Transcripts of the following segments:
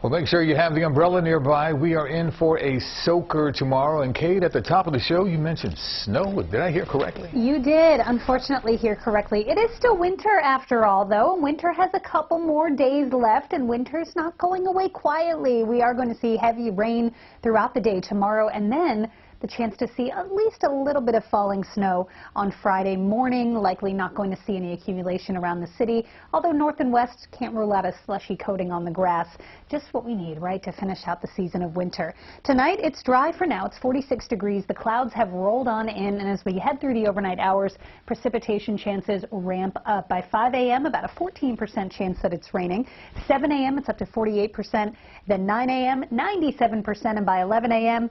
Well, make sure you have the umbrella nearby. We are in for a soaker tomorrow. And Kate, at the top of the show, you mentioned snow. Did I hear correctly? You did, unfortunately, hear correctly. It is still winter after all, though. Winter has a couple more days left, and winter's not going away quietly. We are going to see heavy rain throughout the day tomorrow, and then the chance to see at least a little bit of falling snow on Friday morning. Likely not going to see any accumulation around the city, although north and west can't rule out a slushy coating on the grass. Just what we need, right, to finish out the season of winter. Tonight, it's dry for now. It's 46 degrees. The clouds have rolled on in, and as we head through the overnight hours, precipitation chances ramp up. By 5 a.m., about a 14% chance that it's raining. 7 a.m., it's up to 48%. Then 9 a.m., 97%, and by 11 a.m.,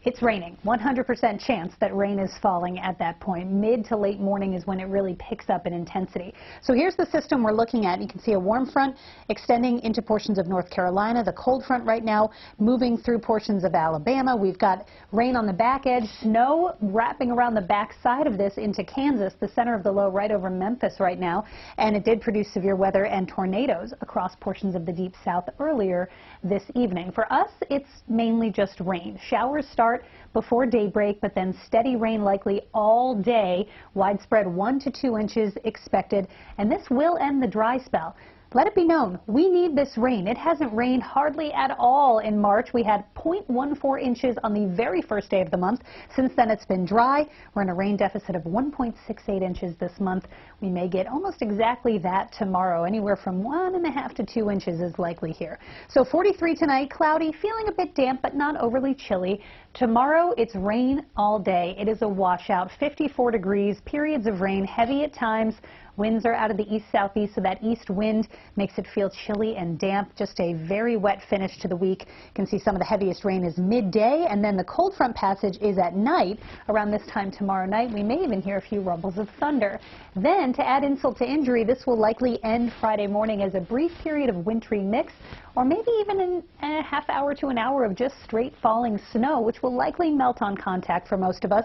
it's raining. 100% chance that rain is falling at that point. Mid to late morning is when it really picks up in intensity. So here's the system we're looking at. You can see a warm front extending into portions of North Carolina. The cold front right now moving through portions of Alabama. We've got rain on the back edge, snow wrapping around the back side of this into Kansas, the center of the low right over Memphis right now. And it did produce severe weather and tornadoes across portions of the deep south earlier this evening. For us, it's mainly just rain. Showers start before daybreak, but then steady rain likely all day. Widespread 1 to 2 inches expected, and this will end the dry spell. Let it be known, we need this rain. It hasn't rained hardly at all in March. We had 0.14 inches on the very first day of the month. Since then, it's been dry. We're in a rain deficit of 1.68 inches this month. We may get almost exactly that tomorrow. Anywhere from 1.5 to 2 inches is likely here. So 43 tonight, cloudy, feeling a bit damp, but not overly chilly. Tomorrow, it's rain all day. It is a washout, 54 degrees, periods of rain, heavy at times. Winds are out of the east-southeast, so that east wind makes it feel chilly and damp. Just a very wet finish to the week. You can see some of the heaviest rain is midday, and then the cold front passage is at night. Around this time tomorrow night, we may even hear a few rumbles of thunder. Then, to add insult to injury, this will likely end Friday morning as a brief period of wintry mix, or maybe even in a half hour to an hour of just straight falling snow, which will likely melt on contact for most of us.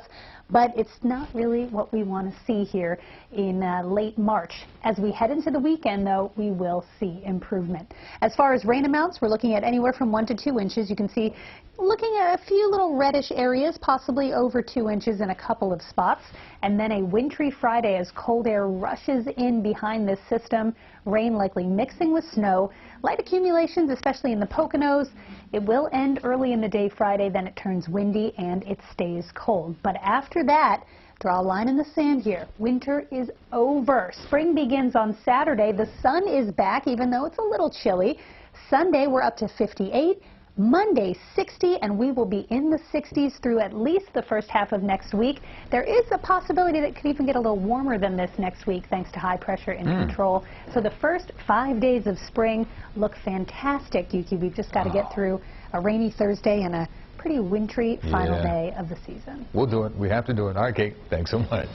But it's not really what we want to see here in late March. As we head into the weekend, though, we will see improvement. As far as rain amounts, we're looking at anywhere from 1 to 2 inches. You can see looking at a few little reddish areas, possibly over 2 inches in a couple of spots. And then a wintry Friday as cold air rushes in behind this system. Rain likely mixing with snow. Light accumulations, especially in the Poconos. It will end early in the day Friday, then it turns windy and it stays cold. But after that, draw a line in the sand here. Winter is over. Spring begins on Saturday. The sun is back, even though it's a little chilly. Sunday, we're up to 58. Monday, 60, and we will be in the 60s through at least the first half of next week. There is a possibility that it could even get a little warmer than this next week thanks to high pressure in control. So the first 5 days of spring look fantastic, Yuki. We've just got to get through a rainy Thursday and a pretty wintry final day of the season. We'll do it. We have to do it. All right, Kate, thanks so much.